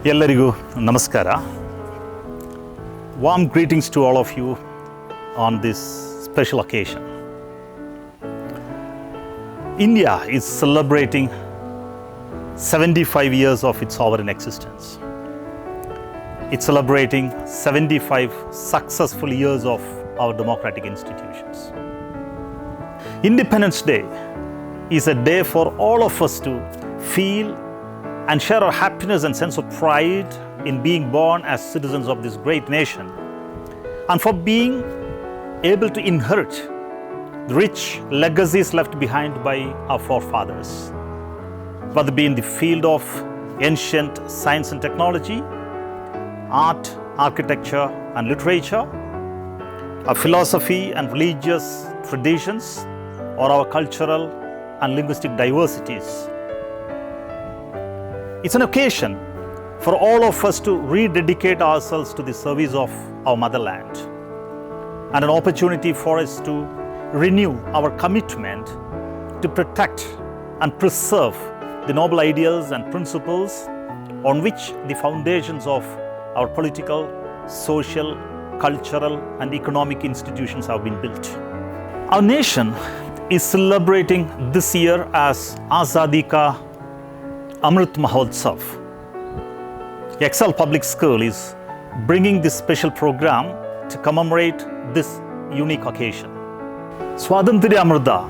Ellarigu Namaskara. Warm greetings to all of you on this special occasion. India is celebrating 75 years of its sovereign existence. It's celebrating 75 successful years of our democratic institutions. Independence Day is a day for all of us to feel and share our happiness and sense of pride in being born as citizens of this great nation, and for being able to inherit the rich legacies left behind by our forefathers, whether it be in the field of ancient science and technology, art, architecture and literature, our philosophy and religious traditions, or our cultural and linguistic diversities. It's an occasion for all of us to rededicate ourselves to the service of our motherland, and an opportunity for us to renew our commitment to protect and preserve the noble ideals and principles on which the foundations of our political, social, cultural and economic institutions have been built. Our nation is celebrating this year as Azadi Ka Amrit Mahotsav. Excel Public School is bringing this special program to commemorate this unique occasion. Swatantriya Amrita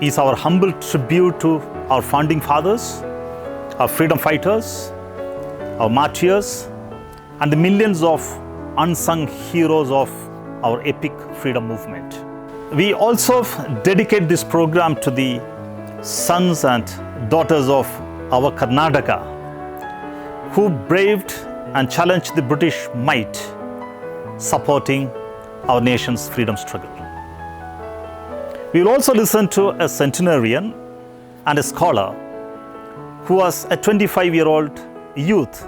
is our humble tribute to our founding fathers, our freedom fighters, our martyrs, and the millions of unsung heroes of our epic freedom movement. We also dedicate this program to the sons and daughters of our Karnataka, who braved and challenged the British might, supporting our nation's freedom struggle. We will also listen to a centenarian and a scholar who was a 25-year-old youth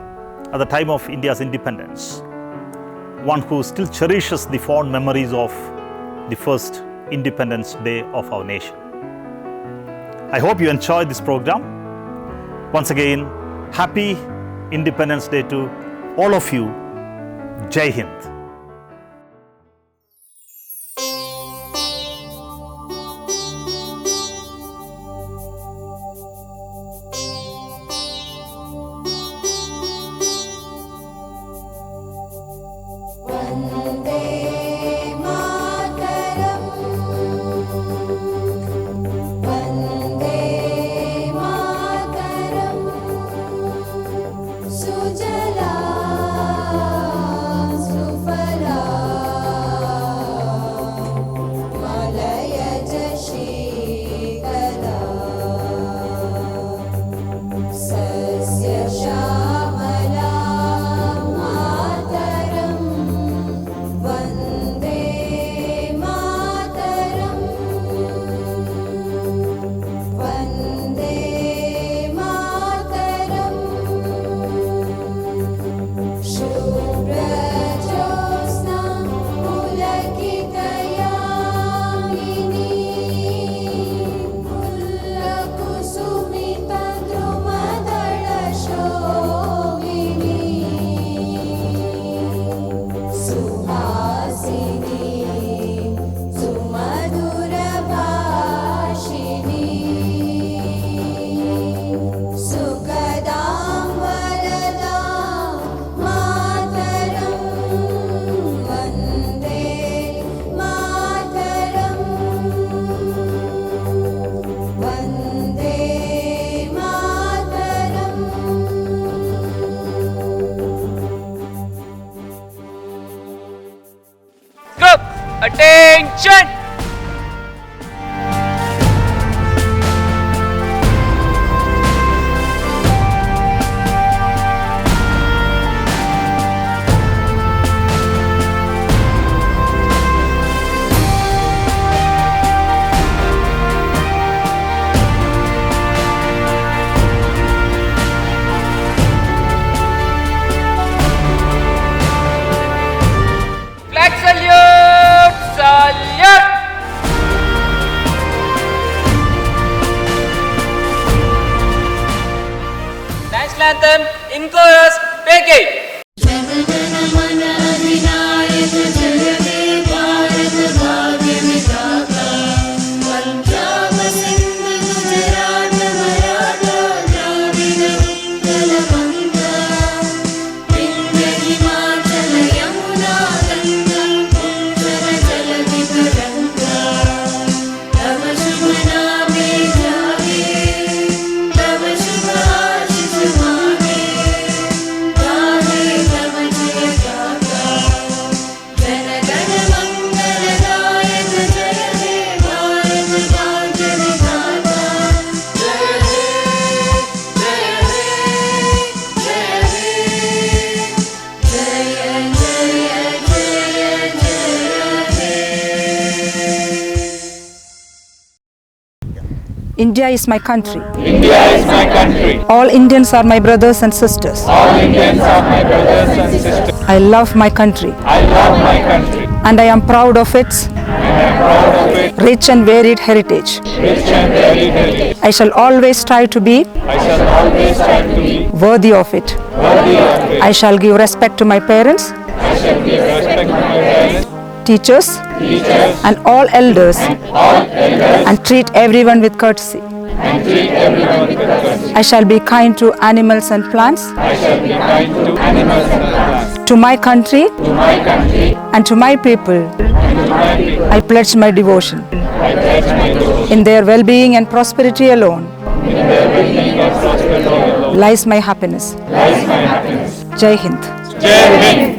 at the time of India's independence, one who still cherishes the fond memories of the first Independence Day of our nation. I hope you enjoyed this program. Once again, happy Independence Day to all of you. Jai Hind. Attention! Flag salute! Salute! National anthem in chorus. Take it. जनगण मन अधिनायक जय हे भारत भाग्य विधाता पंजाब सिंध गुजरात मराठा द्राविड़ उत्कल गंगा विंध्य हिमाचल यमुना गंगा उज्जल जलधि तरंगा तव शुभ नामे जागे तव शुभ आशीष मांगे गाहे तव जय गाथा जन गण मंगल दायक जय हे भारत भाग्य विधाता जय हे जय हे जय हे जय जय जय जय हे। India is my country. India is my country. All Indians are my brothers and sisters. All Indians are my brothers and sisters. I love my country I love my country. and I am proud of its I am proud of it, rich and varied heritage. rich and varied heritage. I shall always strive to be I shall always strive to be worthy of it. worthy of it. I shall give respect to my parents, I shall give respect to my parents, teachers, teachers, and all elders all elders, and treat everyone with courtesy. and treat everyone with courtesy. I shall be kind to animals and plants, I shall be kind to animals and plants. to my country To my country and to my people. and to my people, I pledge my devotion. I pledge my devotion. In their well-being and prosperity alone In their well-being and prosperity alone lies my happiness. lies my happiness. Jai Hind. Jai Hind.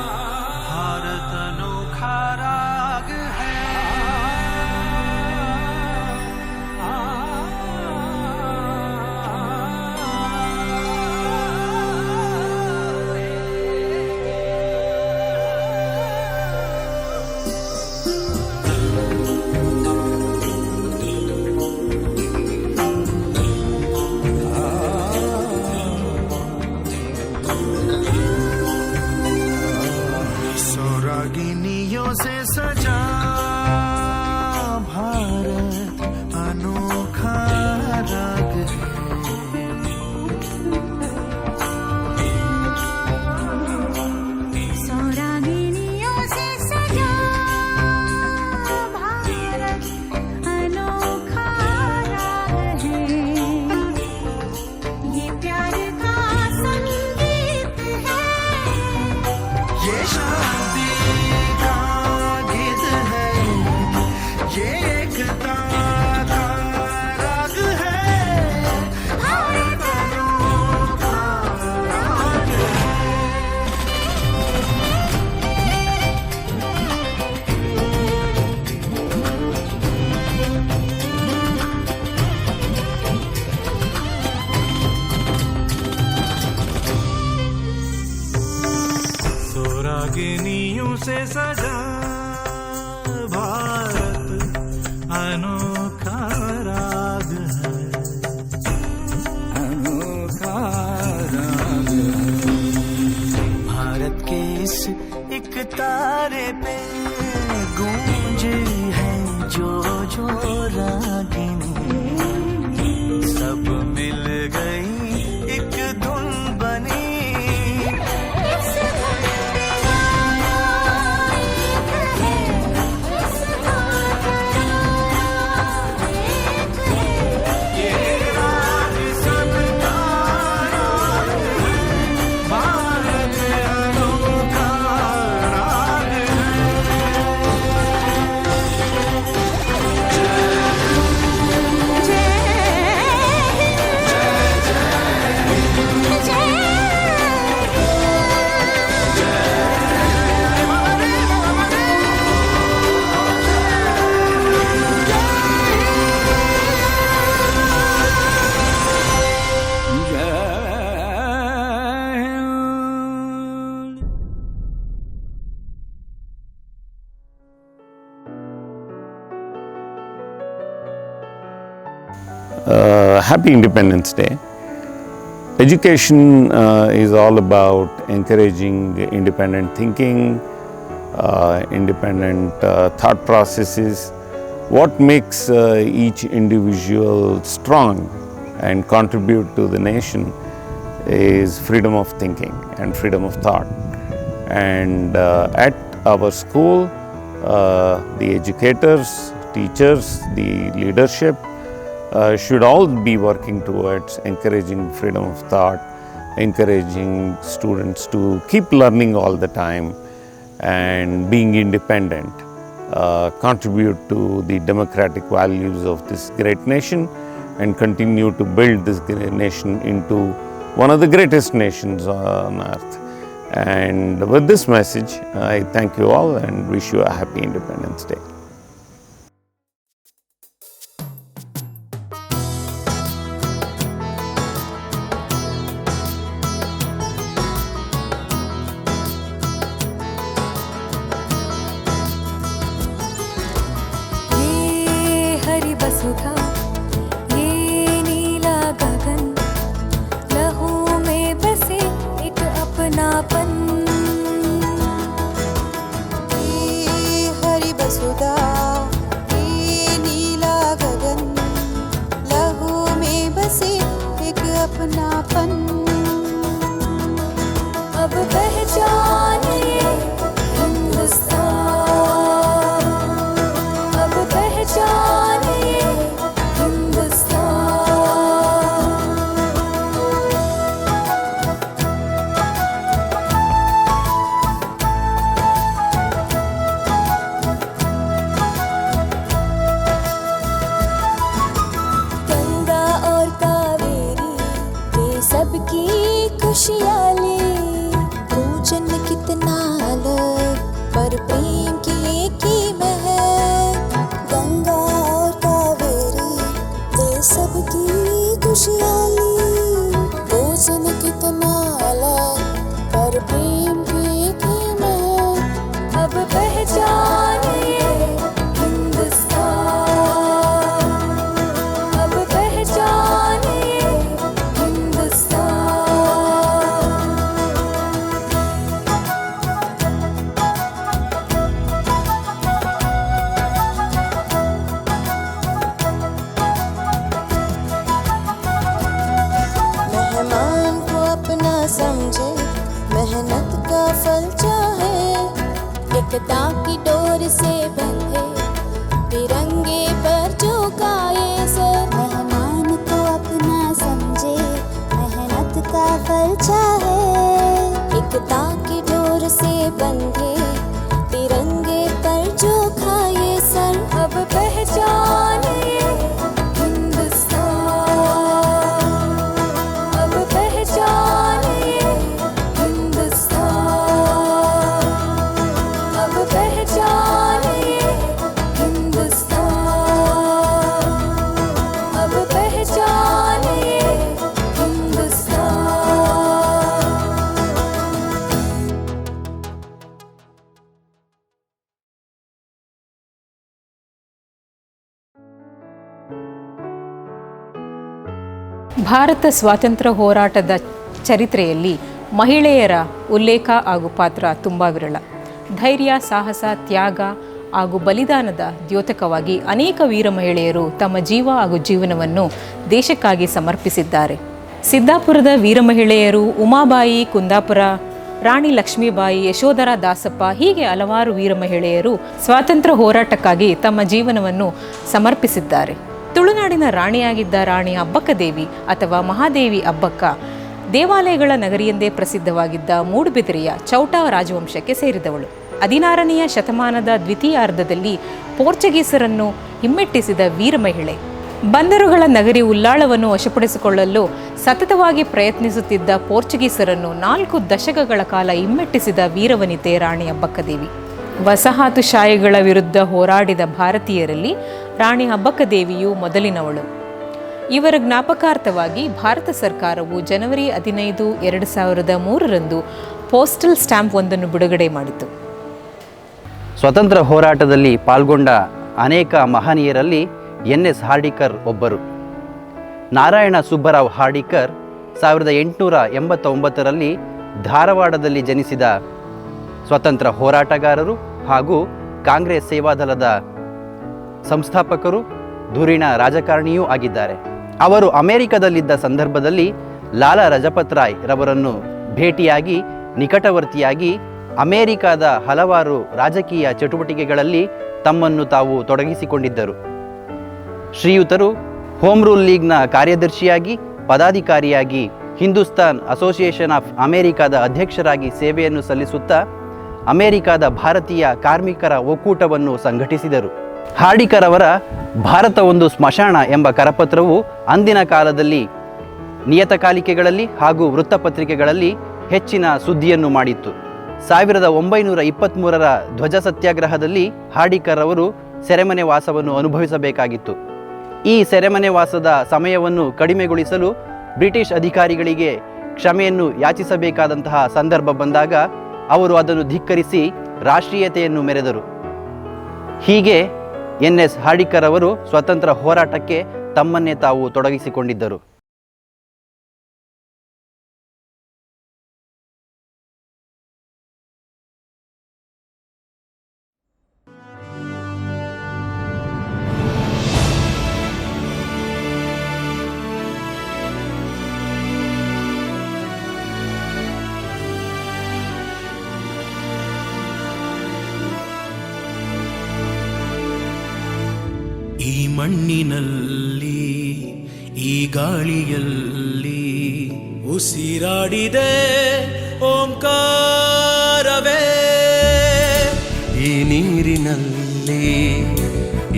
Bharat अनोखा राग है सौरागिनियों से सजा भारत अनोखा राग सौरागिनियों से सजा भारत अनोखा राग है ये प्यार का संगीत है ये शादी का गीत है ये एकता का राग है भारत अनोखा राग है। सौरागिनियों से सजा भारत अनोखा राग है अनोखा राग है। भारत के इस एक तारे पे गूंज है जो जो रागिनी सब मिल गई एक धुन बनी इस धुन में गाना एक है इस गाना एक है ये राग सबका राग है भारत अनोखा राग है। Happy Independence Day. Education is all about encouraging independent thinking, independent thought processes. What makes each individual strong and contribute to the nation is freedom of thinking and freedom of thought. And at our school, the educators, teachers, the leadership should all be working towards encouraging freedom of thought, encouraging students to keep learning all the time and being independent, contribute to the democratic values of this great nation and continue to build this great nation into one of the greatest nations on earth. And with this message, I thank you all and wish you a happy Independence Day. ये हरि वसुधा ये नीला गगन लहू में बसे एक अपनापन ये हरि वसुधा ये नीला गगन लहू में बसे एक अपनापन अब पहचानिए हिंदुस्तान अब पहचानिए हिंदुस्तान गंगा और कावेरी ये सबकी खुशहाली पूजन कितना अलग पर प्रेम की एक ही महक गंगा और कावेरी ये सबकी खुशहाली पूजन कितना अलग पर प्रेम की एक ही महक अब पहचानिए हिंदुस्तान अब पहचानिए हिंदुस्तान मेहमान को अपना समझे मेहनत का फल चाहे एकता की डोर से बंधे तिरंगे पर झुकाए सर मेहमान को अपना समझे मेहनत का फल चाहे एकता की डोर से बंधे तिरंगे पर झुकाए सर अब पहचानिए हिंदुस्तान अब पहचानिए हिंदुस्तान अब पहचानिए हिंदुस्तान अब पहचानिए हिंदुस्तान ಭಾರತ ಸ್ವಾತಂತ್ರ್ಯ ಹೋರಾಟದ ಚರಿತ್ರೆಯಲ್ಲಿ ಮಹಿಳೆಯರ ಉಲ್ಲೇಖ ಹಾಗೂ ಪಾತ್ರ ತುಂಬ ವಿರಳ. ಧೈರ್ಯ, ಸಾಹಸ, ತ್ಯಾಗ ಹಾಗೂ ಬಲಿದಾನದ ದ್ಯೋತಕವಾಗಿ ಅನೇಕ ವೀರ ಮಹಿಳೆಯರು ತಮ್ಮ ಜೀವ ಹಾಗೂ ಜೀವನವನ್ನು ದೇಶಕ್ಕಾಗಿ ಸಮರ್ಪಿಸಿದ್ದಾರೆ. ಸಿದ್ದಾಪುರದ ವೀರ ಮಹಿಳೆಯರು ಉಮಾಬಾಯಿ, ಕುಂದಾಪುರ, ರಾಣಿ ಲಕ್ಷ್ಮೀಬಾಯಿ, ಯಶೋಧರ ದಾಸಪ್ಪ ಹೀಗೆ ಹಲವಾರು ವೀರ ಮಹಿಳೆಯರು ಸ್ವಾತಂತ್ರ್ಯ ಹೋರಾಟಕ್ಕಾಗಿ ತಮ್ಮ ಜೀವನವನ್ನು ಸಮರ್ಪಿಸಿದ್ದಾರೆ. ತುಳುನಾಡಿನ ರಾಣಿಯಾಗಿದ್ದ ರಾಣಿ ಅಬ್ಬಕ್ಕ ದೇವಿ ಅಥವಾ ಮಹಾದೇವಿ ಅಬ್ಬಕ್ಕ ದೇವಾಲಯಗಳ ನಗರಿಯೆಂದೇ ಪ್ರಸಿದ್ಧವಾಗಿದ್ದ ಮೂಡುಬಿದಿರೆಯ ಚೌಟಾ ರಾಜವಂಶಕ್ಕೆ ಸೇರಿದವಳು. 16ನೇ ಶತಮಾನದ ದ್ವಿತೀಯಾರ್ಧದಲ್ಲಿ ಪೋರ್ಚುಗೀಸರನ್ನು ಹಿಮ್ಮೆಟ್ಟಿಸಿದ ವೀರ ಮಹಿಳೆ. ಬಂದರುಗಳ ನಗರಿ ಉಲ್ಲಾಳವನ್ನು ವಶಪಡಿಸಿಕೊಳ್ಳಲು ಸತತವಾಗಿ ಪ್ರಯತ್ನಿಸುತ್ತಿದ್ದ ಪೋರ್ಚುಗೀಸರನ್ನು 4 ದಶಕಗಳ ಕಾಲ ಹಿಮ್ಮೆಟ್ಟಿಸಿದ ವೀರವನಿತೆ ರಾಣಿ ಅಬ್ಬಕ್ಕದೇವಿ. ವಸಾಹತುಶಾಹಿಗಳ ವಿರುದ್ಧ ಹೋರಾಡಿದ ಭಾರತೀಯರಲ್ಲಿ ರಾಣಿ ಅಬ್ಬಕ್ಕದೇವಿಯು ಮೊದಲಿನವಳು. ಇವರ ಜ್ಞಾಪಕಾರ್ಥವಾಗಿ ಭಾರತ ಸರ್ಕಾರವು ಜನವರಿ 15, 2003 ಪೋಸ್ಟಲ್ ಸ್ಟ್ಯಾಂಪ್ ಒಂದನ್ನು ಬಿಡುಗಡೆ ಮಾಡಿತು. ಸ್ವತಂತ್ರ ಹೋರಾಟದಲ್ಲಿ ಪಾಲ್ಗೊಂಡ ಅನೇಕ ಮಹನೀಯರಲ್ಲಿ NS ಹಾರ್ಡಿಕರ್ ಒಬ್ಬರು. ನಾರಾಯಣ ಸುಬ್ಬರಾವ್ ಹಾರ್ಡಿಕರ್ 1889ರಲ್ಲಿ ಧಾರವಾಡದಲ್ಲಿ ಜನಿಸಿದ ಸ್ವತಂತ್ರ ಹೋರಾಟಗಾರರು ಹಾಗೂ ಕಾಂಗ್ರೆಸ್ ಸೇವಾದಳದ ಸಂಸ್ಥಾಪಕರು, ಧುರೀಣ ರಾಜಕಾರಣಿಯೂ ಆಗಿದ್ದಾರೆ. ಅವರು ಅಮೆರಿಕದಲ್ಲಿದ್ದ ಸಂದರ್ಭದಲ್ಲಿ ಲಾಲಾ ಲಜಪತ್ ರಾಯ್ ರವರನ್ನು ಭೇಟಿಯಾಗಿ ನಿಕಟವರ್ತಿಯಾಗಿ ಅಮೆರಿಕದ ಹಲವಾರು ರಾಜಕೀಯ ಚಟುವಟಿಕೆಗಳಲ್ಲಿ ತಮ್ಮನ್ನು ತಾವು ತೊಡಗಿಸಿಕೊಂಡಿದ್ದರು. ಶ್ರೀಯುತರು ಹೋಮ್ ರೂಲ್ ಲೀಗ್ನ ಕಾರ್ಯದರ್ಶಿಯಾಗಿ, ಪದಾಧಿಕಾರಿಯಾಗಿ, ಹಿಂದೂಸ್ತಾನ್ ಅಸೋಸಿಯೇಷನ್ ಆಫ್ ಅಮೆರಿಕಾದ ಅಧ್ಯಕ್ಷರಾಗಿ ಸೇವೆಯನ್ನು ಸಲ್ಲಿಸುತ್ತಾ ಅಮೆರಿಕದ ಭಾರತೀಯ ಕಾರ್ಮಿಕರ ಒಕ್ಕೂಟವನ್ನು ಸಂಘಟಿಸಿದರು. ಹಾರ್ಡಿಕರ್ ಅವರ ಭಾರತ ಒಂದು ಸ್ಮಶಾನ ಎಂಬ ಕರಪತ್ರವು ಅಂದಿನ ಕಾಲದಲ್ಲಿ ನಿಯತಕಾಲಿಕೆಗಳಲ್ಲಿ ಹಾಗೂ ವೃತ್ತಪತ್ರಿಕೆಗಳಲ್ಲಿ ಹೆಚ್ಚಿನ ಸುದ್ದಿಯನ್ನು ಮಾಡಿತ್ತು. 1923ರ ಧ್ವಜ ಸತ್ಯಾಗ್ರಹದಲ್ಲಿ ಹಾರ್ಡಿಕರ್ ಅವರು ಸೆರೆಮನೆ ವಾಸವನ್ನು ಅನುಭವಿಸಬೇಕಾಗಿತ್ತು. ಈ ಸೆರೆಮನೆ ವಾಸದ ಸಮಯವನ್ನು ಕಡಿಮೆಗೊಳಿಸಲು ಬ್ರಿಟಿಷ್ ಅಧಿಕಾರಿಗಳಿಗೆ ಕ್ಷಮೆಯನ್ನು ಯಾಚಿಸಬೇಕಾದಂತಹ ಸಂದರ್ಭ ಬಂದಾಗ ಅವರು ಅದನ್ನು ಧಿಕ್ಕರಿಸಿ ರಾಷ್ಟ್ರೀಯತೆಯನ್ನು ಮೆರೆದರು. ಹೀಗೆ NS ಹಾರ್ಡಿಕರ್ ಅವರು ಸ್ವತಂತ್ರ ಹೋರಾಟಕ್ಕೆ ತಮ್ಮನ್ನೇ ತಾವು ತೊಡಗಿಸಿಕೊಂಡಿದ್ದರು. ಈ ಮಣ್ಣಿನಲ್ಲಿ ಈ ಗಾಳಿಯಲ್ಲಿ ಉಸಿರಾಡಿದೆ ಓಂಕಾರವೇ, ಈ ನೀರಿನಲ್ಲಿ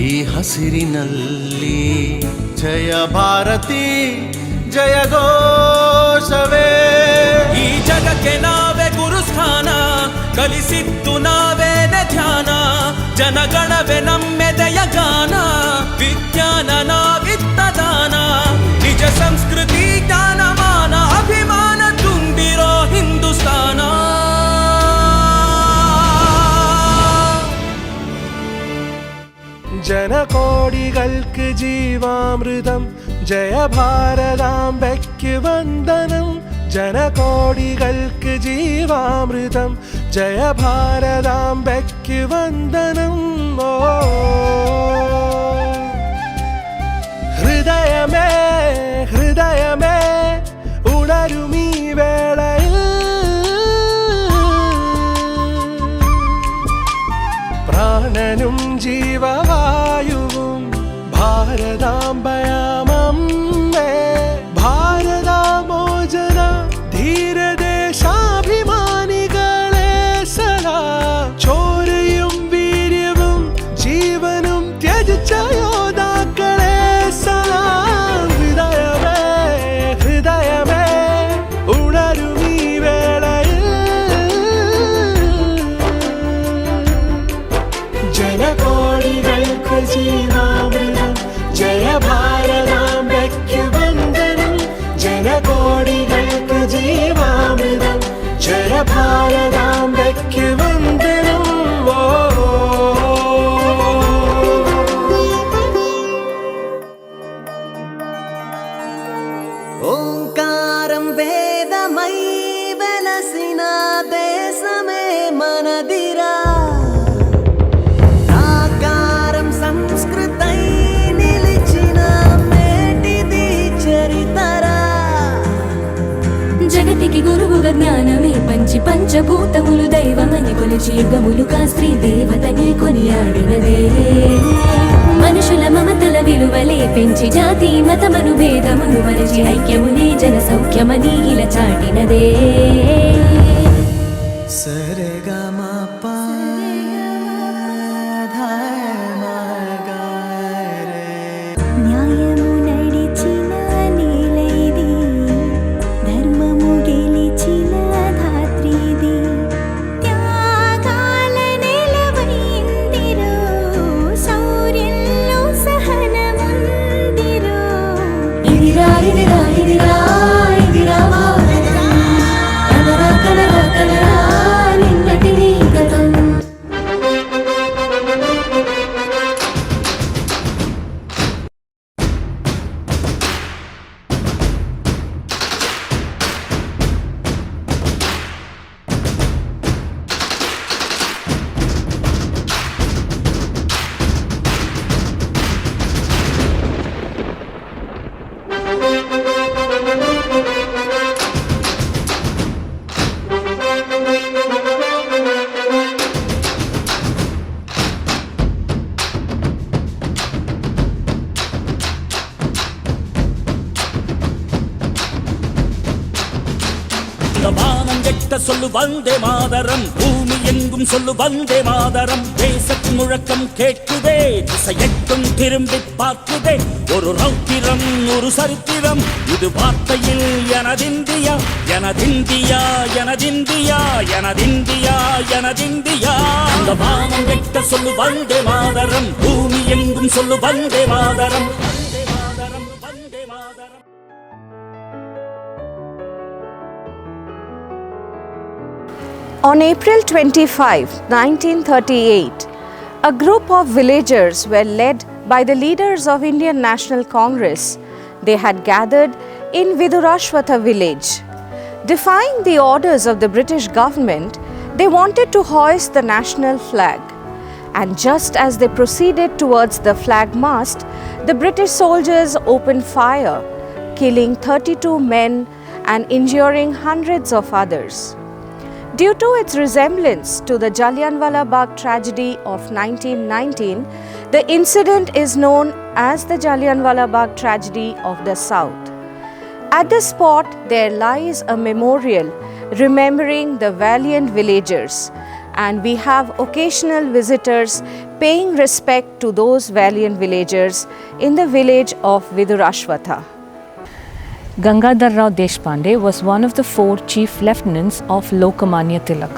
ಈ ಹಸಿರಿನಲ್ಲಿ ಜಯ ಭಾರತಿ ಜಯ ಘೋಷವೇ. ಈ ಜಗಕ್ಕೆ ನಾವೇ ಗುರುಸ್ಥಾನ, ಕಲಿಸಿದ್ದು ನಾವೇನೆ ಧ್ಯಾನ, ಜನಗಣವೇ ನಮ್ಮೆದೆಯ ಗಾನ, ವಿಜ್ಞಾನ ನಾವಿತ್ತ ದಾನ, ನಿಜ ಸಂಸ್ಕೃತಿ ಜ್ಞಾನಮಾನ, ಅಭಿಮಾನ ತುಂಬಿರೋ ಹಿಂದೂಸ್ತಾನ. ജനകോടികൾക്ക് ജീവാമൃതം, ജയ ഭാരതാംബയ്ക്ക് വന്ദനം. ജനകോടികൾക്ക് ജീവാമൃതം, ജയ ഭാരതാംബയ്ക്ക് വന്ദനം. ഓ ഹൃദയമേ ഹൃദയമേ ഉണരുമീ വേളയിൽ, പ്രാണനും ജീവവായുവും ഭാരതാംബയാമമ്മേ. ഭാരതാമോചന ധീരദേശാഭിമാനികളെ സദാ, ചോരയും വീര്യവും ജീവനും ത്യജിച്ച യോദ്ധാക്കളെ സദാ. ഹൃദയമേ ഹൃദയമേ ഉണരുമീ വേളയിൽ, ജനകോടികൾക്ക് ജീവാമൃതം, ജയ ഭാരതാംബയ്ക്ക് വന്ദനം. ജനകോടികൾക്ക് ജീവാമൃതം, ജയ ഭാരതാംബയ്ക്ക് വന്ദനം. ఓంకారం వేదమై వెలసిన దేశమే మనదిరా, ఆకారం సంస్కృతై నిలిచిన మేటిది చరితరా. జగతికి గురువుగా జ్ఞానమే పంచి పంచభూతములు దైవమని కొలిచి యుగములుగా స్త్రీ దేవతని కొనియాడినదే. మనుషుల మమతల విలువలే పెంచి జాతి మతమను భేదమును మరచి ఐక్యమునే జన సౌఖ్యమని ఇలా చాటినదే. సరిగమప న్యాయము నడిచిన నేలైది, ధర్మము గెలిచిన ధాత్రిది, త్యాగాల నెలవైందిరో, శౌర్యంలో సహనముందిరో. ఇదిరా ఇదిరా ఇదిరా ఇదిరా భారతం, కనరా కనరా కనరా నిన్నటిని வானங்கெட்ட சொல்லு வந்தே மாதரம், பூமி எங்கும் சொல்லு வந்தே மாதரம். தேசத்து முழக்கம் கேட்குதே, திசையெட்டும் திரும்பி பார்க்குதே. ஒரு ரௌத்திரம் ஒரு சரித்திரம், இது வார்த்தையில் எனதிந்தியா எனதிந்தியா எனதிந்தியா எனதிந்தியா எனதிந்தியா. அந்த வானங்கெட்ட சொல்லு வந்தே மாதரம், பூமி எங்கும் சொல்லு Vande Mataram. On April 25, 1938, a group of villagers were led by the leaders of Indian National Congress. They had gathered in Vidurashwatha village. Defying the orders of the British government, they wanted to hoist the national flag. And just as they proceeded towards the flag mast, the British soldiers opened fire, killing 32 men and injuring hundreds of others. Due to its resemblance to the Jallianwala Bagh tragedy of 1919, the incident is known as the Jallianwala Bagh tragedy of the South. At the spot, there lies a memorial remembering the valiant villagers, and we have occasional visitors paying respect to those valiant villagers in the village of Vidurashwatha. Gangadhar Rao Deshpande was one of the 4 chief lieutenants of Lokmanya Tilak.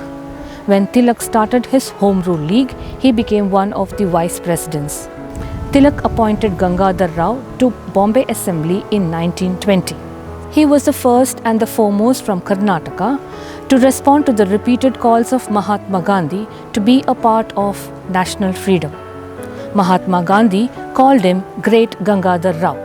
When Tilak started his Home Rule League, he became one of the vice presidents. Tilak appointed Gangadhar Rao to Bombay Assembly in 1920. He was the first and the foremost from Karnataka to respond to the repeated calls of Mahatma Gandhi to be a part of national freedom. Mahatma Gandhi called him Great Gangadhar Rao.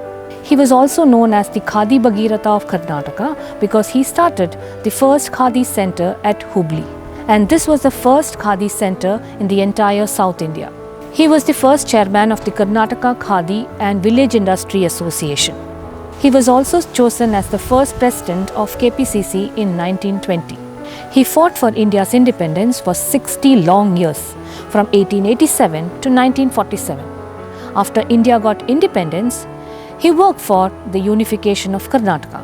He was also known as the Khadi Bhagiratha of Karnataka because he started the first Khadi center at Hubli. And this was the first Khadi center in the entire South India. He was the first chairman of the Karnataka Khadi and Village Industry Association. He was also chosen as the first president of KPCC in 1920. He fought for India's independence for 60 long years, from 1887 to 1947. After India got independence, he worked for the unification of Karnataka.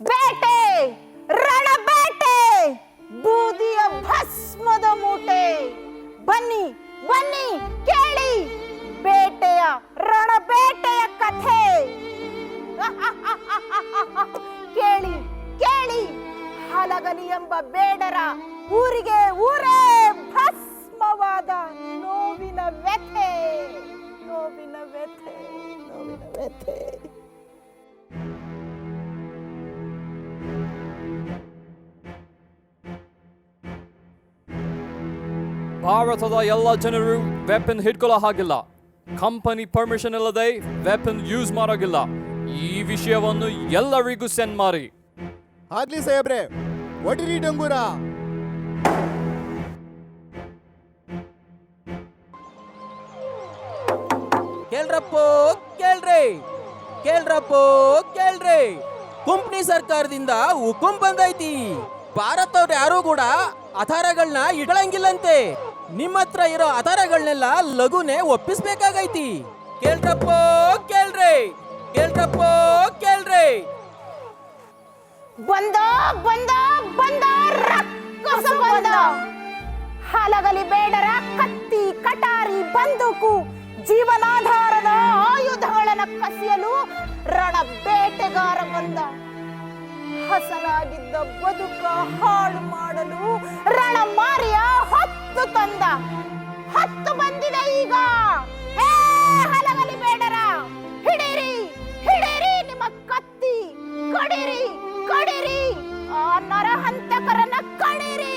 ಬೇಟೆ ರಣಬೇಟೆ ಬೂದಿಯ ಭಸ್ಮದ ಮೂಟೆ ಬನ್ನಿ ಬನ್ನಿ ಕೇಳಿ ಬೇಟೆಯ ರಣಬೇಟೆಯ ಕಥೆ ಕೇಳಿ ಕೇಳಿ ಹಲಗಲಿ ಎಂಬ ಬೇಡರ ಊರಿಗೆ ಊರೇ ಭಸ್ಮವಾದ ನೋವಿನ ವ್ಯಥೆ ನೋವಿನ ವ್ಯಥೆ ನೋವಿನ ವ್ಯಥೆ. ಭಾರತದ ಎಲ್ಲ ಜನರು ವೆಪನ್ ಹಿಡ್ಕೊಳ್ಳೋ ಹಾಗಿಲ್ಲ. ಕಂಪನಿ ಪರ್ಮಿಷನ್ ಇಲ್ಲದೆ ವೆಪನ್ ಯೂಸ್ ಮಾಡೋಗಿಲ್ಲ. ಈ ವಿಷಯವನ್ನು ಎಲ್ಲರಿಗೂ ಸೆಂಡ್ ಮಾಡಿ. ಆಗ್ಲಿ ಸಾಹೇಬ್ರೆ, ಒಡಿರಿ ಡಂಗೂರ. ಕೇಳ್ರಪ್ಪೋ ಕೇಳ್ರಿ, ಕೇಳ್ರಪ್ಪೋ ಕೇಳ್ರಿ. ಕಂಪ್ನಿ ಸರ್ಕಾರದಿಂದ ಹುಕುಂ ಬಂದೈತಿ. ಭಾರತವ್ರು ಯಾರು ಕೂಡ ಆಧಾರಗಳನ್ನ ಇಡಂಗಿಲ್ಲಂತೆ. ನಿಮ್ಮ ಹತ್ರ ಇರೋ ಆಧಾರಗಳನ್ನೆಲ್ಲ ಲಘುನೆ ಒಪ್ಪಿಸ್ಬೇಕಾಗೈತಿ. ಕೇಳ್ರಪ್ಪೋ ಕೇಳ್ರಿ, ಕೇಳ್ರಪ್ಪೋ ಕೇಳ್ರಿ. ಬಂದ ಬಂದ ಬಂದ ರಕ್ಕಸ ಬಂದ. ಹಲಗಲಿ ಬೇಡರ ಕತ್ತಿ ಕಟಾರಿ ಬಂದೂಕು ಜೀವನಾಧಾರದ ಆಯುಧಗಳನ್ನು ಕಸಿಯಲು ರಣ ಬೇಟೆಗಾರ ಬಂದ. ಹಸನಾಗಿದ್ದ ಬದುಕ ಹಾಳು ಮಾಡಲು ರಣ ಮಾರಿಯ ಹೊತ್ತು ತಂದ. ಹೊತ್ತು ಬಂದಿದೆ ಈಗ. ಹೇ ಹಲಗಲಿ ಬೇಡರ, ಹಿಡೀರಿ ಹಿಡೀರಿ ನಿಮ್ಮ ಕತ್ತಿ, ಕಡಿರಿ ಕಡಿರಿ ಆ ನರಹಂತಕರನ್ನ ಕಡಿರಿ.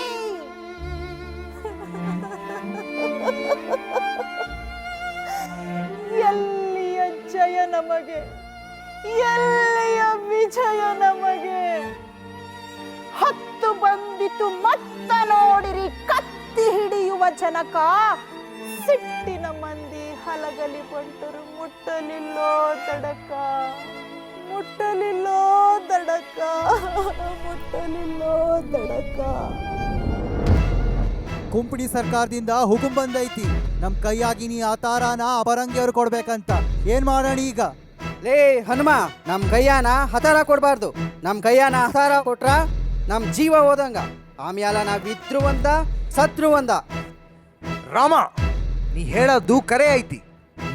ಎಲ್ಲಿಯ ಜಯ ನಮಗೆ, ಎಲ್ಲಿಯ ವಿಜಯ ನಮಗೆ. ಹತ್ತು ಬಂದಿತು ಮತ್ತ ನೋಡಿರಿ ಕತ್ತಿ ಹಿಡಿಯುವ ಜನಕ. ಸಿಟ್ಟಿನ ಮಂದಿ ಹಲಗಲಿ ಬಂಟರು ಮುಟ್ಟಲಿಲ್ಲೋ ತಡಕ, ಮುಟ್ಟಲಿಲ್ಲೋ ತಡಕ, ಮುಟ್ಟಲಿಲ್ಲೋ ತಡಕ. ಕುಂಪಣಿ ಸರ್ಕಾರದಿಂದ ಹುಕುಂ ಬಂದೈತಿ ನಮ್ ಕೈಯಾಗಿ ನೀ ಆ ತಾರಾನ ಅಪರಂಗಿಯವ್ರು ಕೊಡ್ಬೇಕಂತ. ಏನ್ ಮಾಡೋಣ ಈಗ? ಲೇ ಹನುಮ, ನಮ್ ಕೈಯಾನ ಹತಾರ ಕೊಡ್ಬಾರ್ದು. ನಮ್ ಕೈಯಾನ ಹತಾರ ಕೊಟ್ರ ನಮ್ ಜೀವ ಹೋದಂಗ. ಆಮ್ಯಾಲ ನಾವಿದ್ರು ಒಂದ ಸತ್ರು ಒಂದ. ರಾಮ, ನೀ ಹೇಳೋದು ಕರೆ ಐತಿ.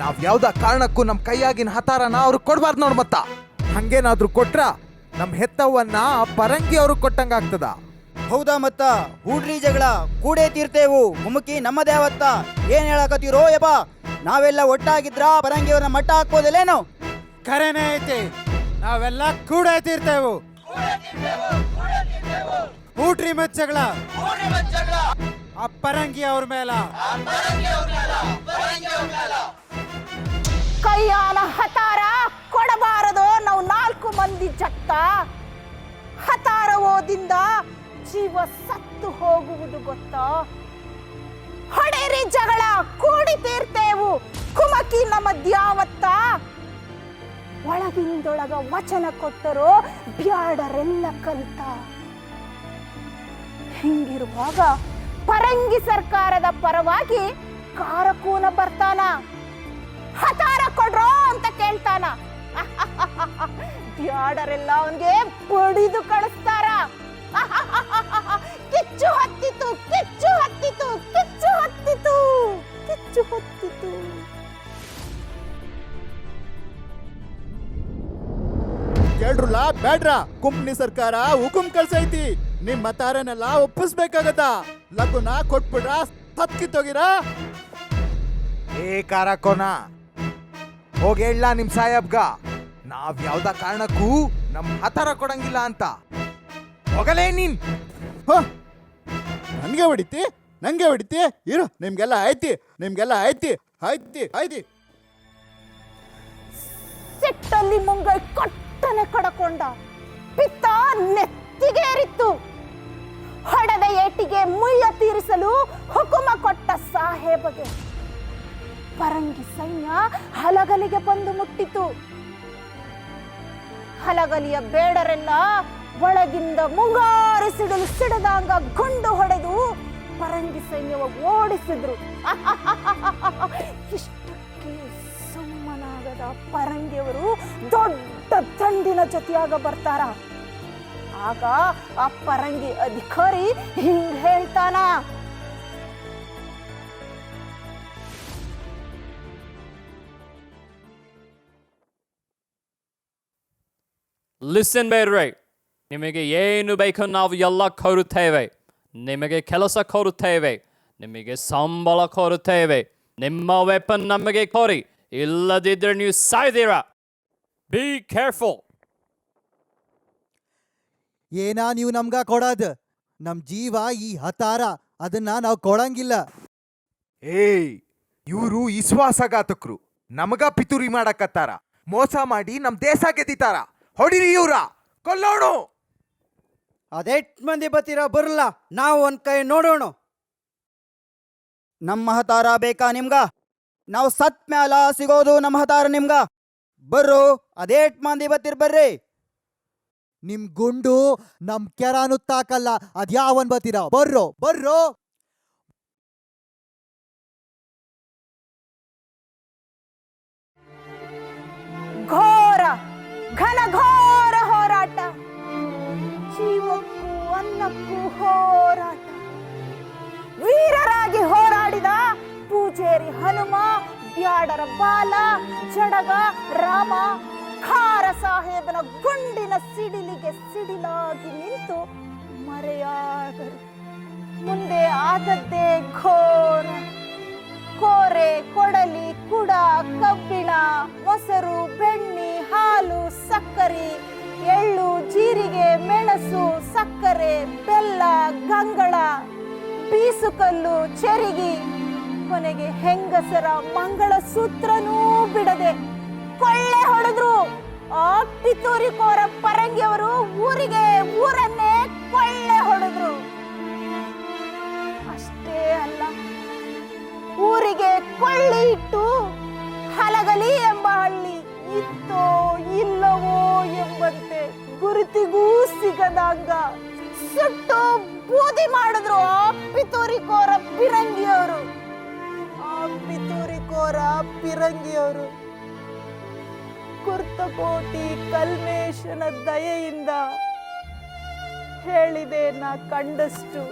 ನಾವ್ ಯಾವ್ದ ಕಾರಣಕ್ಕೂ ನಮ್ ಕೈಯಾಗಿನ ಹತಾರನ ಅವ್ರು ಕೊಡ್ಬಾರ್ದು ನೋಡ್. ಮತ್ತ ಹಂಗೇನಾದ್ರು ಕೊಟ್ರ ನಮ್ ಹೆತ್ತವನ್ನ ಪರಂಗಿ ಅವ್ರಿಗೆ ಕೊಟ್ಟಂಗಾಗ್ತದ. ಹೌದಾ? ಮತ್ತ ಹೂಡ್ರಿ ಜಗಳ ಕೂಡೇ ತೀರ್ತೇವು. ಮುಮುಕಿ ನಮ್ಮದೇ ಅವತ್ತ. ಏನ್ ಹೇಳಕತ್ತೀರೋ ಯಪ್ಪ? ನಾವೆಲ್ಲ ಒಟ್ಟಾಗಿದ್ರ ಪರಂಗಿಯವ್ರನ್ನ ಮಟ್ಟ ಹಾಕ್ಬೋದಿಲ್ಲೇನು? ಕರೆನೇ ಐತಿ, ನಾವೆಲ್ಲ ಕೂಡ ತೀರ್ತೇವು. ಹೂಡ್ರಿ ಮತ್ ಜಗಳ ಆ ಪರಂಗಿ ಅವ್ರ ಮೇಲ. ಕೈಯಾನ ಹತಾರ ಕೊಡಬಾರದು ನಾವು 4 ಮಂದಿ ಜತ್ತ. ಹತಾರ ಓದಿಂದ ಜೀವ ಸತ್ತು ಹೋಗುವುದು ಗೊತ್ತಾ? ಹೊಡೆರಿ ಜಗಳ ಕೂಡಿ ತೀರ್ತೇವು. ಕುಮಕಿ ನಮ್ಮ ದ್ಯಾವತ್ತ. ಒಳಗಿಂದೊಳಗ ವಚನ ಕೊಟ್ಟರೋ ಬ್ಯಾಡರೆಲ್ಲ ಕಲಿತ. ಹಿಂಗಿರುವಾಗ ಪರಂಗಿ ಸರ್ಕಾರದ ಪರವಾಗಿ ಕಾರಕೂನ ಬರ್ತಾನ. ಹತಾರ ಕೊಡ್ರೋ ಅಂತ ಕೇಳ್ತಾನ. ಬ್ಯಾಡರೆಲ್ಲ ಅವನ್ಗೆ ಬಡಿದು ಕಳಿಸ್ತಾರ. ಕಿಚ್ಚು ಹತ್ತಿತು, ಕಿಚ್ಚು ಹತ್ತಿತು, ಕಿಚ್ಚು ಹತ್ತಿತು, ಕಿಚ್ಚು ಹತ್ತಿತು. ಕೇಳ್ರಲ್ಲ ಬೇಡ್ರ, ಕುಂಪಣಿ ಸರ್ಕಾರ ಹುಕುಂ ಕಳ್ಸೈತಿ. ನಿಮ್ ಮತಾರನೆಲ್ಲ ಒಪ್ಪಿಸ್ಬೇಕಾಗತ್ತ. ಲಗುನ ಕೊಟ್ಬಿಡ್ರ, ತಪ್ಕಿತ್ತೋಗಿರ. ಏ ಕಾರಕೋನ, ಹೋಗಿ ಹೇಳ ನಿಮ್ ಸಾಹೇಬ್ಗ ನಾವ್ ಯಾವ್ದ ಕಾರಣಕ್ಕೂ ನಮ್ ಹತಾರ ಕೊಡಂಗಿಲ್ಲ ಅಂತ. ಹೋಗಲೇ ನೀನ್. ನನ್ಗೆ ಹೊಡಿತಿ, ನಂಗೆ ಹೊಡಿತಿ. ಇರು, ನಿಮ್ಗೆಲ್ಲ ಆಯ್ತಿ, ನಿಮ್ಗೆಲ್ಲ ಆಯ್ತಿ ಆಯ್ತಿ ಆಯ್ತಿ. ಸಿಟ್ಟಲ್ಲಿ ಮುಂಗೈ ಕೊಟ್ಟನೆ ಕಡಕೊಂಡ. ಪಿತ್ತ ನೆತ್ತಿಗೇರಿತ್ತು. ಹೊಡೆದ ಏಟಿಗೆ ಮುಯ್ಯ ತೀರಿಸಲು ಹುಕುಮ ಕೊಟ್ಟ ಸಾಹೇಬಗೆ ಪರಂಗಿ ಸೈನ್ಯ ಹಲಗಲಿಗೆ ಬಂದು ಮುಟ್ಟಿತು. ಹಲಗಲಿಯ ಬೇಡರೆಲ್ಲ ಒಳಗಿಂದ ಮುಂಗಾರಿಸಿಡಲು ಸಿಡದಂಗ ಗುಂಡು ಹೊಡೆದು ಪರಂಗಿ ಸೈನ್ಯವ ಓಡಿಸಿದ್ರು. ಇಷ್ಟಕ್ಕೆ ಸುಮ್ಮನಾಗದ ಪರಂಗಿಯವರು ದೊಡ್ಡ ದಂಡಿನ ಜೊತೆಯಾಗ ಬರ್ತಾರ. ಆಗ ಆ ಪರಂಗಿ ಅಧಿಕಾರಿ ಹಿಂಗ್ ಹೇಳ್ತಾನ. ಲಿಸನ್ ಬೇಡ್ರಿ, ನಿಮಗೆ ಏನು ಬೇಕು ನಾವು ಎಲ್ಲ ಕೊಡುತ್ತೇವೆ. ನಿಮಗೆ ಕೆಲಸ ಕೊಡುತ್ತೇವೆ, ನಿಮಗೆ ಸಂಬಳ ಕೊಡುತ್ತೇವೆ. ನಿಮ್ಮ ವೆಪನ್ ನಮಗೆ ಕೊಡಿ, ಇಲ್ಲದಿದ್ದರೆ ನೀವು ಸಾಯ್ತೀರಾ. Be careful. ಏನ ನೀವು ನಮ್ಗ ಕೊಡೋದು? ನಮ್ ಜೀವ ಈ ಹತಾರ, ಅದನ್ನ ನಾವು ಕೊಡಂಗಿಲ್ಲ. ಏಯ್, ಇವರು ವಿಶ್ವಾಸಘಾತಕರು. ನಮಗ ಪಿತೂರಿ ಮಾಡಕತ್ತಾರ. ಮೋಸ ಮಾಡಿ ನಮ್ ದೇಶ ಗೆದ್ದಿತಾರ. ಹೊಡಿರಿ ಇವ್ರ, ಕೊಲ್ಲೋಣ. ಅದೆಷ್ಟ್ ಮಂದಿ ಬತ್ತೀರ ಬರಲ್ಲ, ನಾವು ಒಂದ್ ಕೈ ನೋಡೋಣ. ನಮ್ಮ ಹತಾರ ಬೇಕಾ ನಿಮ್ಗ? ನಾವು ಸತ್ ಮ್ಯಾಲ ಸಿಗೋದು ನಮ್ಮ ಹತಾರ ನಿಮ್ಗ. ಬರ್ರು, ಅದೇಟ್ ಮಂದಿ ಬತ್ತೀರ್ ಬರ್ರಿ. ನಿಮ್ ಗುಂಡು ನಮ್ ಕೆರಾನು ತಾಕಲ್ಲ. ಅದ್ಯಾವನ್ ಬತ್ತೀರ? ಬರ್ರೋ ಬರ್ರೋ. ಘೋರ ಘನಘೋರ ಹೋರಾಟ. ಜೀವಕ್ಕೂ ಅನ್ನಕ್ಕೂ ಹೋರಾಟ. ವೀರರಾಗಿ ಹೋರಾಡಿದ ಪೂಜೇರಿ ಹನುಮ, ಬ್ಯಾಡರ ಬಾಲ, ಜಡಗ ರಾಮ ಖಾರ ಸಾಹೇಬನ ಗುಂಡಿನ ಸಿಡಿಲಿಗೆ ಸಿಡಿಲಾಗಿ ನಿಂತು ಮರೆಯಾದರು. ಮುಂದೆ ಆದದ್ದೇ ಘೋರ. ಕೋರೆ, ಕೊಡಲಿ, ಕುಡ, ಕಬ್ಬಿಣ, ಮೊಸರು, ಬೆಣ್ಣೆ, ಹಾಲು, ಸಕ್ಕರೆ, ಎಳ್ಳು, ಜೀರಿಗೆ, ಮೆಣಸು, ಸಕ್ಕರೆ, ಬೆಲ್ಲ, ಗಂಗಳ, ಬೀಸುಕಲ್ಲು, ಚೆರಿಗಿ, ಕೊನೆಗೆ ಹೆಂಗಸರ ಮಂಗಳ ಸೂತ್ರನೂ ಬಿಡದೆ ಕೊಳ್ಳೆ ಹೊಡೆದ್ರು. ಆ ಪಿತೂರಿಕೋರ ಪರಂಗಿಯವರು ಊರನ್ನೇ ಕೊಳ್ಳೆ ಹೊಡೆದ್ರು. ಅಷ್ಟೇ ಅಲ್ಲ, ಊರಿಗೆ ಕೊಳ್ಳಿ ಇಟ್ಟು ಹಲಗಲಿ ಎಂಬ ಹಳ್ಳಿ ಇತ್ತೋ ಇಲ್ಲವೋ ಎಂಬಂತೆ ಗುರುತಿಗೂ ಸಿಗದಂಗ ಸುಟ್ಟು ಬೂದಿ ಮಾಡಿದ್ರು ಆ ಪಿತೂರಿಕೋರ ಪಿರಂಗಿಯವರು. ಕುರ್ತಕೋಟಿ ಕಲ್ಮೇಶನ ದಯೆಯಿಂದ ಹೇಳಿದೆ ನಾ ಕಂಡಷ್ಟು,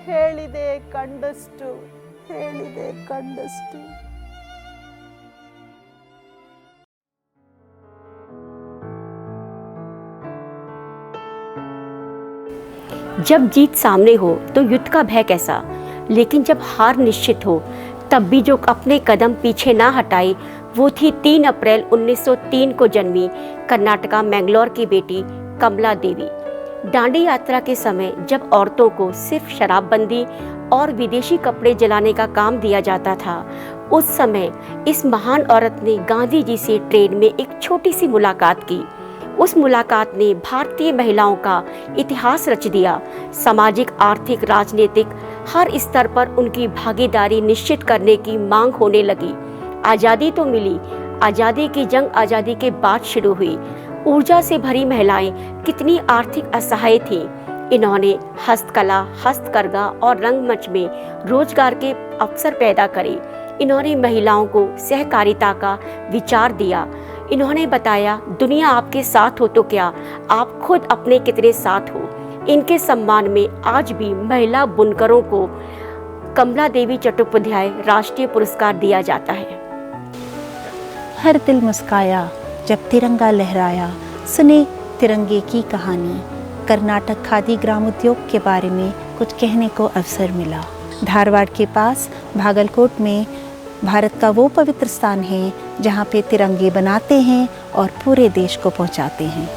ಹೇಳಿದೆ ಕಂಡಷ್ಟು, ಹೇಳಿದೆ ಕಂಡಷ್ಟು. जब जीत सामने हो तो युद्ध का भय कैसा, लेकिन जब हार निश्चित हो तब भी जो अपने कदम पीछे ना हटाई वो थी 3 अप्रैल 1903 को जन्मी कर्नाटका मैंगलोर की बेटी कमला देवी। दांडी यात्रा के समय जब औरतों को सिर्फ शराबबंदी और विदेशी कपड़े जलाने का काम दिया जाता था, उस समय इस महान औरत ने गांधी जी से ट्रेन में एक छोटी सी मुलाकात की। उस मुलाकात ने भारतीय महिलाओं का इतिहास रच दिया। सामाजिक, आर्थिक, राजनीतिक हर स्तर पर उनकी भागीदारी निश्चित करने की मांग होने लगी। आज़ादी तो मिली, आज़ादी की जंग आज़ादी के बाद शुरू हुई। ऊर्जा से भरी महिलाएं कितनी आर्थिक असहाय थीं। इन्होंने हस्तकला, हस्तकरघा और रंगमंच में रोजगार के अवसर पैदा करे। इन्होंने महिलाओं को सहकारिता का विचार दिया। इन्होंने बताया, दुनिया आपके साथ हो तो क्या, आप खुद अपने कितने साथ हो। इनके सम्मान में आज भी महिला बुनकरों को कमला देवी चट्टोपाध्याय राष्ट्रीय पुरस्कार दिया जाता है। हर दिल मुस्काया जब तिरंगा लहराया, सुने तिरंगे की कहानी। कर्नाटक खादी ग्रामोद्योग के बारे में कुछ कहने को अवसर मिला। धारवाड़ के पास भागलकोट में भारत का वो पवित्र स्थान है जहाँ पे तिरंगे बनाते हैं और पूरे देश को पहुँचाते हैं।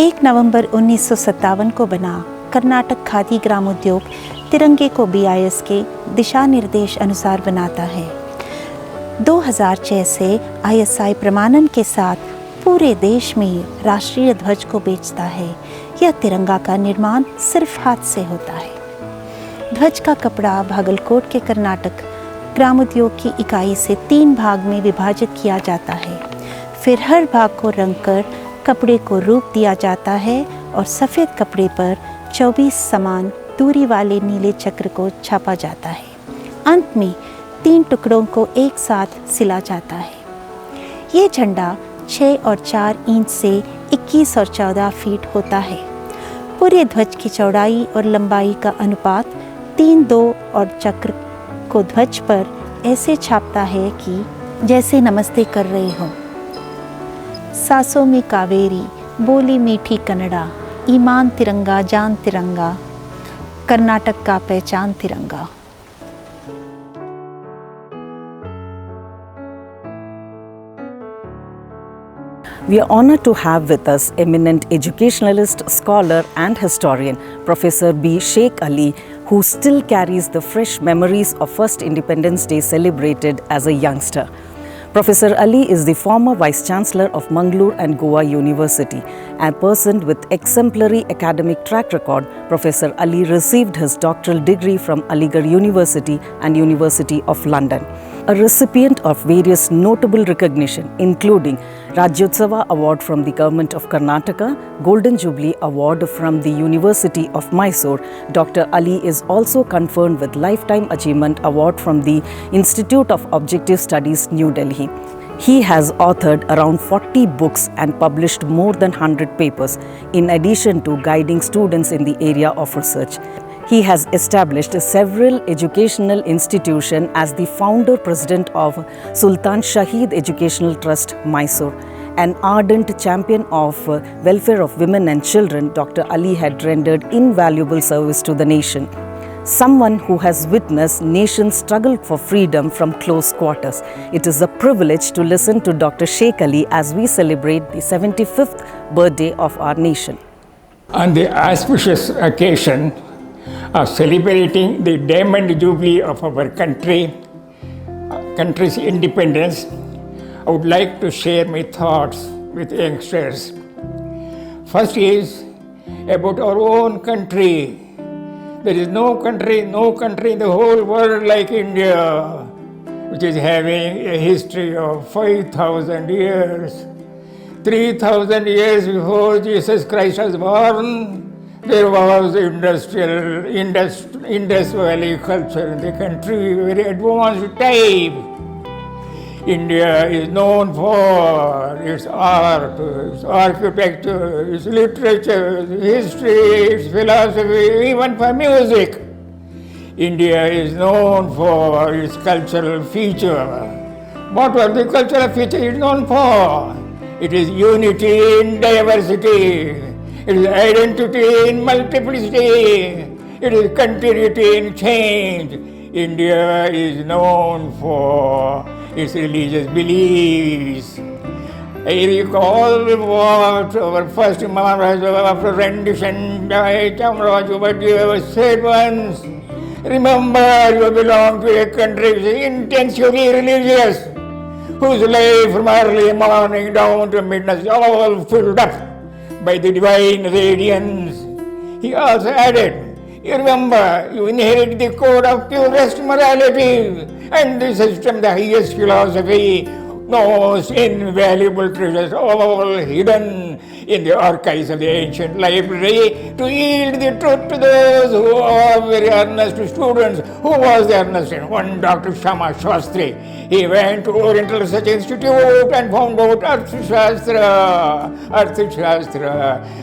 1 नवंबर 1957 को बना कर्नाटक खादी ग्रामोद्योग तिरंगे को BIS के दिशा निर्देश अनुसार बनाता है। 2006 से ISI प्रमाणन के साथ पूरे देश में राष्ट्रीय ध्वज को बेचता है। यह तिरंगा का निर्माण सिर्फ हाथ से होता है। ध्वज का कपड़ा भागलकोट के कर्नाटक ग्रामोद्योग की इकाई से 3 भाग में विभाजित किया जाता है। फिर हर भाग को रंगकर कपड़े को रूप दिया जाता है और सफ़ेद कपड़े पर 24 समान दूरी वाले नीले चक्र को छापा जाता है। अंत में 3 टुकड़ों को एक साथ सिला जाता है। ये झंडा 6 और 4 इंच से 21 और 14 फीट होता है। पूरे ध्वज की चौड़ाई और लंबाई का अनुपात 3-2 और चक्र को ध्वज पर ऐसे छापता है कि जैसे नमस्ते कर रहे हो। सांसों में कावेरी, बोली मीठी कन्नड़ा, ईमान तिरंगा, जान तिरंगा, कर्नाटक का पहचान तिरंगा। We are honored to have with us eminent educationalist, scholar and historian Professor B. Sheikh Ali, who still carries the fresh memories of first Independence Day celebrated as a youngster. Professor Ali is the former Vice Chancellor of Mangalore and Goa University. A person with exemplary academic track record, Professor Ali received his doctoral degree from Aligarh University and University of London. A recipient of various notable recognition, including Rajyotsava Award from the Government of Karnataka, Golden Jubilee Award from the University of Mysore, Dr. Ali is also conferred with Lifetime Achievement Award from the Institute of Objective Studies, New Delhi. He has authored around 40 books and published more than 100 papers, in addition to guiding students in the area of research. He has established several educational institutions as the founder president of Sultan Shahid Educational Trust, Mysore. An ardent champion of welfare of women and children, Dr. Ali had rendered invaluable service to the nation. Someone who has witnessed nation's struggle for freedom from close quarters. It is a privilege to listen to Dr. Sheikh Ali as we celebrate the 75th birthday of our nation. On the auspicious occasion of celebrating the Diamond Jubilee of our country's independence, I would like to share my thoughts with youngsters. First is about our own country. There is no country in the whole world like India, which is having a history of 5,000 years. 3,000 years before Jesus Christ was born, There was Indus Valley culture in the country, very advanced type. India is known for its art, its architecture, its literature, its history, its philosophy, even for music. India is known for its cultural feature. What are the cultural features it is known for? It is unity in diversity. It is identity in multiplicity. It is continuity in change. India is known for its religious beliefs. I recall what our first Maharaja after rendition by Chamaraj Bhattacharya said once. Remember, you belong to a country which is intensely religious, whose life from early morning down to midnight is all filled up by the divine radiance. He also added, you remember, you inherit the code of purest morality and the system, the highest philosophy, most invaluable treasures, all hidden in the archives of the ancient library, to yield the truth to those who are very earnest students. Who was the earnest? One Dr. Shama Shastri. He went to Oriental Research Institute and found out Arthashastra,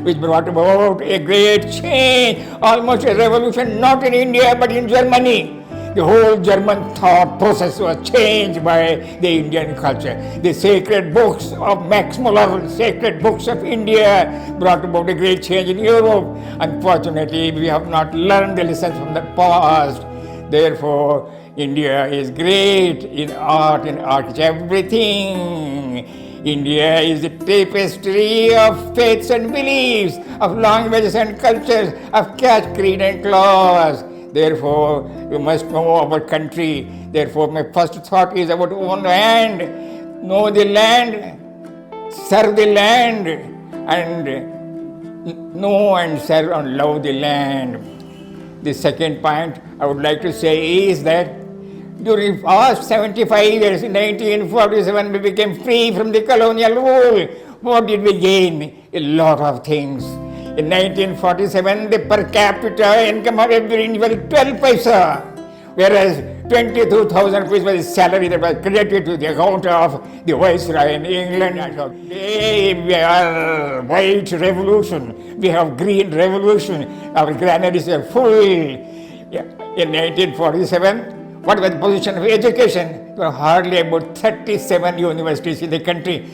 which brought about a great change, almost a revolution, not in India but in Germany. The whole German thought process was changed by the Indian culture. The sacred books of Max Muller, sacred books of India, brought about a great change in Europe. Unfortunately, we have not learned the lessons from the past. Therefore, India is great in art and architecture, everything. India is the tapestry of faiths and beliefs, of languages and cultures, of caste, creed and class. Therefore, you must know our country. Therefore, my first thought is about own land. Know the land, serve the land, and know and serve and love the land. The second point I would like to say is that during the past 75 years, in 1947, we became free from the colonial rule. What did we gain? A lot of things. In 1947, the per capita income of every individual was 12 paisa, whereas 22,000 rupees was the salary that was credited to the account of the Viceroy in England. Hey, we are white revolution, we have green revolution, our granaries are full. In 1947, what was the position of education? There were hardly about 37 universities in the country.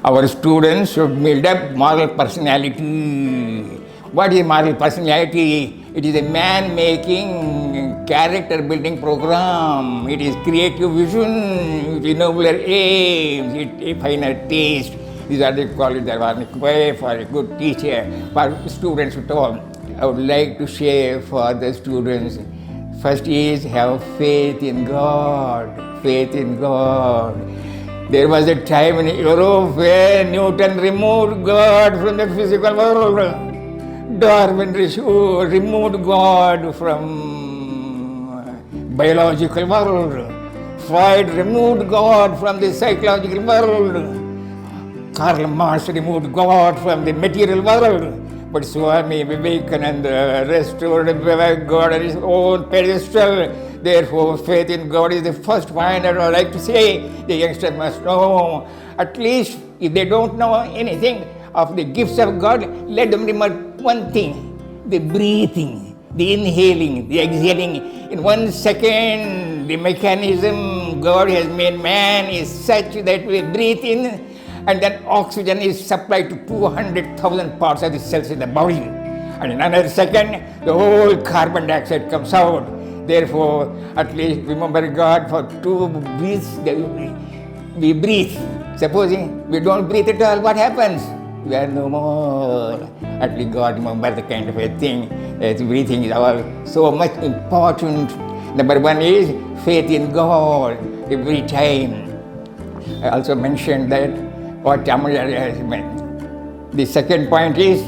Our students should build up moral personality. What is moral personality? It is a man-making, character-building program. It is creative vision, it is nobler aims, it is finer taste. These are the qualities that are required for a good teacher, for students at all. I would like to share for the students. First is have faith in God. Faith in God. There was a time in Europe where Newton removed God from the physical world. Darwin removed God from biological world. Freud removed God from the psychological world. Karl Marx removed God from the material world. But Swami Vivekananda restored God on his own pedestal. Therefore, faith in God is the first point I would like to say. The youngsters must know. At least, if they don't know anything of the gifts of God, let them remember one thing: the breathing, the inhaling, the exhaling. In 1 second, the mechanism God has made man is such that we breathe in, and then oxygen is supplied to 200,000 parts of the cells in the body. And in another second, the whole carbon dioxide comes out. Therefore, at least remember God for 2 breaths. We breathe. Supposing we don't breathe at all, what happens? We are no more. At least God remember the kind of a thing. As breathing is all so much important. Number 1 is faith in God every time. I also mentioned that what Chamaraj has meant. The second point is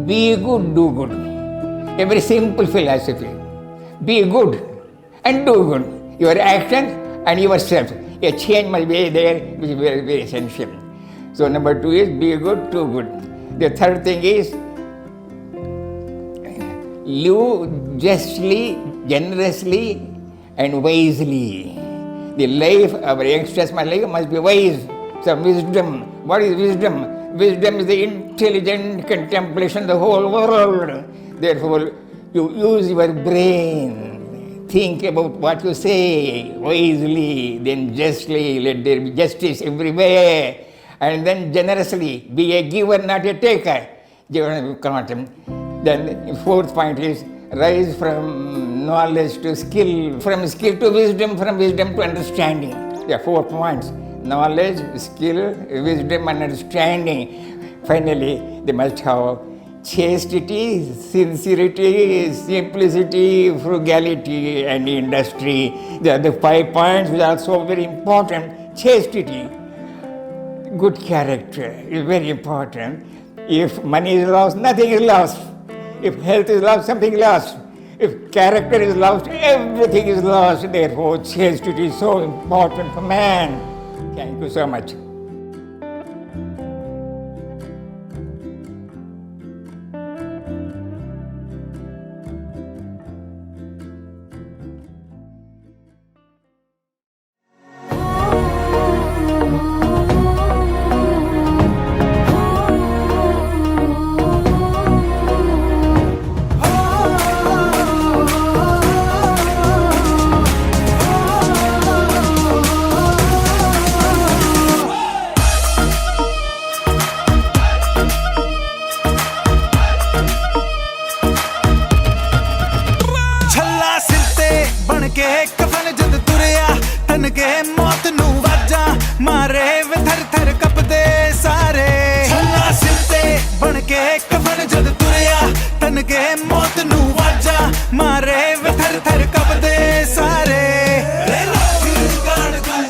be good, do good. A very simple philosophy. Be good and do good. Your actions and yourself. A change must be there, which is very, very essential. So number 2 is be good, do good. The third thing is live justly, generously, and wisely. The life of a youngsters must be wise. So wisdom, what is wisdom? Wisdom is the intelligent contemplation of the whole world. Therefore, you use your brain. Think about what you say wisely, then justly. Let there be justice everywhere. And then generously. Be a giver, not a taker. Then fourth point is rise from knowledge to skill, from skill to wisdom, from wisdom to understanding. There are 4 points: knowledge, skill, wisdom, and understanding. Finally, they must have chastity, sincerity, simplicity, frugality, and industry. They are the 5 points which are so very important. Chastity, good character is very important. If money is lost, nothing is lost. If health is lost, something is lost. If character is lost, everything is lost. Therefore, chastity is so important for man. Thank you so much. ਕਫਨ ਜਦ ਤੁਰਿਆ ਤਨ ਕੇ ਮੌਤ ਨੂੰ ਵਾਜਾਂ ਮਾਰੇ ਵੇ ਥਰ ਥਰ ਕੱਪਦੇ ਸਾਰੇ ਛੱਲਾ ਸਿਰ ਤੇ ਬਣ ਕੇ ਕਫਨ ਜਦ ਤੁਰਿਆ ਤਨ ਕੇ ਮੌਤ ਨੂੰ ਵਾਜਾਂ ਮਾਰੇ ਵੇ ਥਰ ਥਰ ਕੱਪਦੇ ਸਾਰੇ ਰੇ ਲੱਖ ਗਾਣ ਤੂੰ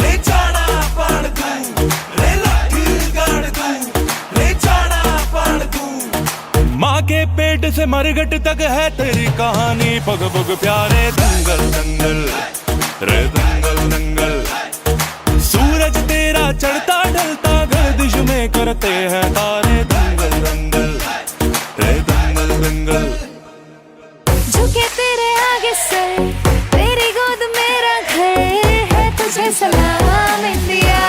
ਰੇ ਜਾਣਾ ਪਾਣ ਤੂੰ ਰੇ ਲੱਖ ਗਾਣ ਤੂੰ ਰੇ ਜਾਣਾ ਪਾਣ ਤੂੰ माँ के पेट से मरघट तक है तेरी कहानी पग पग प्यारे दंगल दंगल रे दंगल दंगल सूरज तेरा चढ़ता ढलता गर्दिश में करते हैं तारे दंगल दंगल रे दंगल दंगल झुके तेरे आगे सर तेरी गोद मेरा घर है तुझे सलाम इंडिया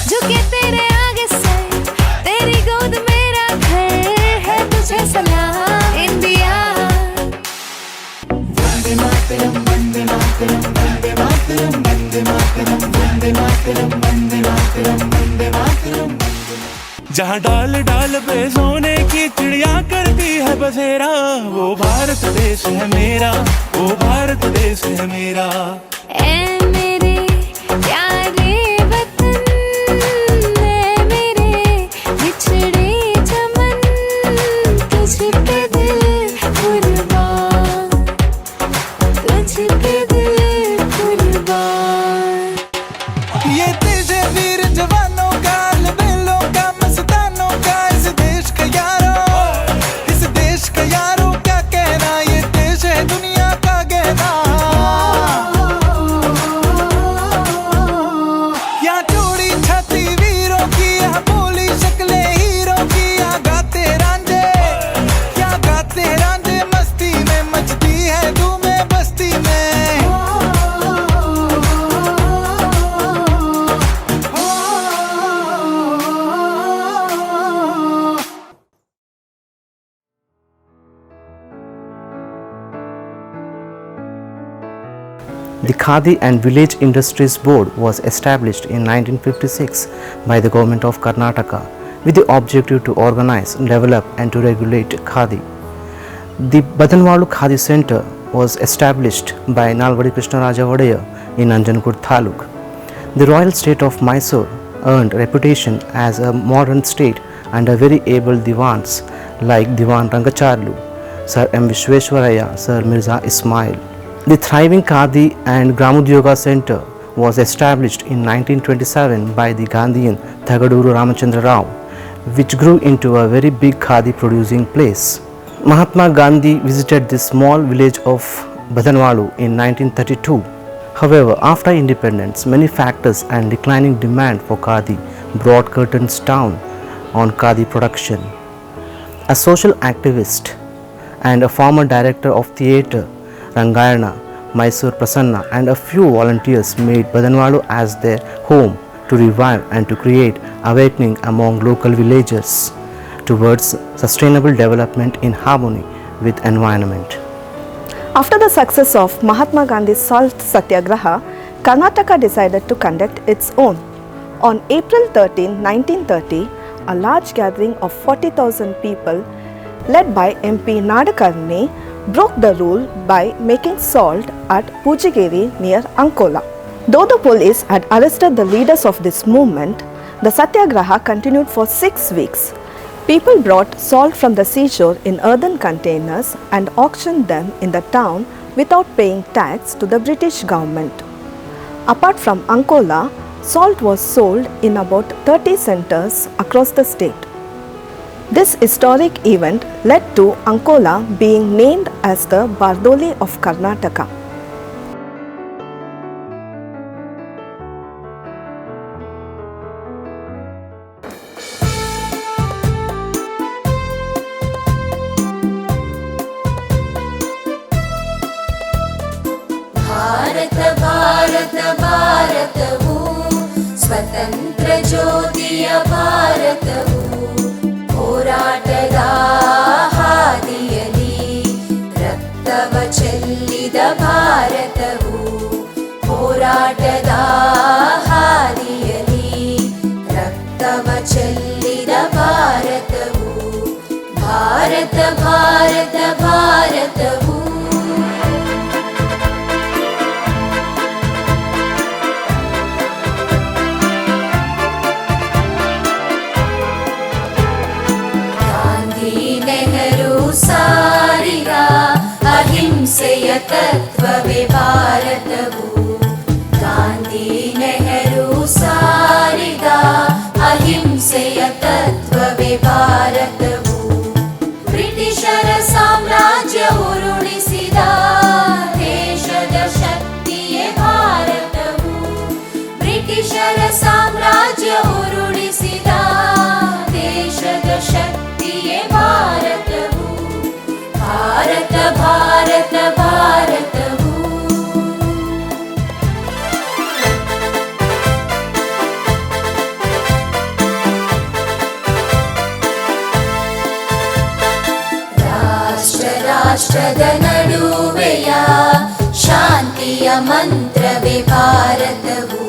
झुके तेरे आगे सर तेरी गोद मेरा घर है तुझे सलाम इंडिया वंदे मातरम वंदे मातरम वंदे मातरम वंदे मातरम वंदे मातरम वंदे मातरम वंदे मातरम जहाँ डाल डाल पे सोने की चिड़िया करती है बसेरा वो भारत देश है मेरा वो भारत देश है मेरा ऐ मेरे प्यारे वतन ऐ मेरे बिछड़े चमन तुझ पे दिल कुर्बान तुझ पे दिल कुर्बान ये देश है वीर जवानों का लबेलों का मस्तानों का इस देश का यारों इस देश का यारों क्या कहना ये देश है दुनिया का गहना यहाँ चोरी छाती वीरों की यहाँ बोली शक्लें हीरों की यहाँ गाते रांझे मस्ती में मचती है धूमें बस्ती में The Khadi and Village Industries Board was established in 1956 by the government of Karnataka with the objective to organize, develop and to regulate Khadi. The Badanwalu Khadi Center was established by Nalvadi Krishnaraja Vadaya in Nanjangur Taluk. The royal state of Mysore earned reputation as a modern state under very able divans like Diwan Rangacharlu, Sir M. Vishweshwaraya, Sir Mirza Ismail. The thriving Khadi and Gramudyoga Center was established in 1927 by the Gandhian Thagaduru Ramachandra Rao, which grew into a very big Khadi producing place. Mahatma Gandhi visited the small village of Badanwalu in 1932. However, after independence, many factors and declining demand for Khadi brought curtains down on Khadi production. a social activist and a former director of theatre, Rangayana, Mysore Prasanna and a few volunteers made Badanwadu as their home to revive and to create awakening among local villagers towards sustainable development in harmony with environment. After the success of Mahatma Gandhi's salt satyagraha, Karnataka decided to conduct its own. On April 13, 1930, a large gathering of 40,000 people led by MP Nadakarni broke the rule by making salt at Pujigiri near Ankola. Though the police had arrested the leaders of this movement, the satyagraha continued for 6 weeks. People brought salt from the seashore in earthen containers and auctioned them in the town without paying tax to the British government. Apart from Ankola, salt was sold in about 30 centers across the state. This historic event led to Ankola being named as the Bardoli of Karnataka. Bharat Bharat ಭಾರತವು ಸ್ವತಂತ್ರ ಜ್ಯೋತಿಯ ಭಾರತವು ಹೋರಾಟದ ಹಾದಿಯಲ್ಲಿ ರಕ್ತವ ಚೆಲ್ಲಿದ ಭಾರತವು ಹೋರಾಟದ ಹಾದಿಯಲ್ಲಿ ರಕ್ತವ ಚೆಲ್ಲಿದ ಭಾರತವು ಭಾರತ ಭಾರತ ಭಾರತವು ನೆಹರು ಸಾರಿದ ಅಹಿಂಸೆಯ ತತ್ವವೇ ಭಾರತವು ಗಾಂಧಿ ನೆಹರು ಸಾರಿದ ಅಹಿಂಸೆಯ ತತ್ವವೇ ಭಾರತವು ಬ್ರಿಟಿಷರ ಸಾಮ್ರಾಜ್ಯ ಉರುಳಿಸಿದ ದೇಶದ ಶಕ್ತಿಯೇ ಭಾರತವು ಬ್ರಿಟಿಷರ ಸಾಮ್ರಾಜ್ಯ ಉರುಳಿಸಿದ ದೇಶದ ಶಕ್ತಿ ಭಾರತವು ಭಾರತ ಭಾರತ ಭಾರತವು ರಾಷ್ಟ್ರ ರಾಷ್ಟ್ರದ ನಡುವೆಯ ಶಾಂತಿಯ ಮಂತ್ರವೇ ಭಾರತವು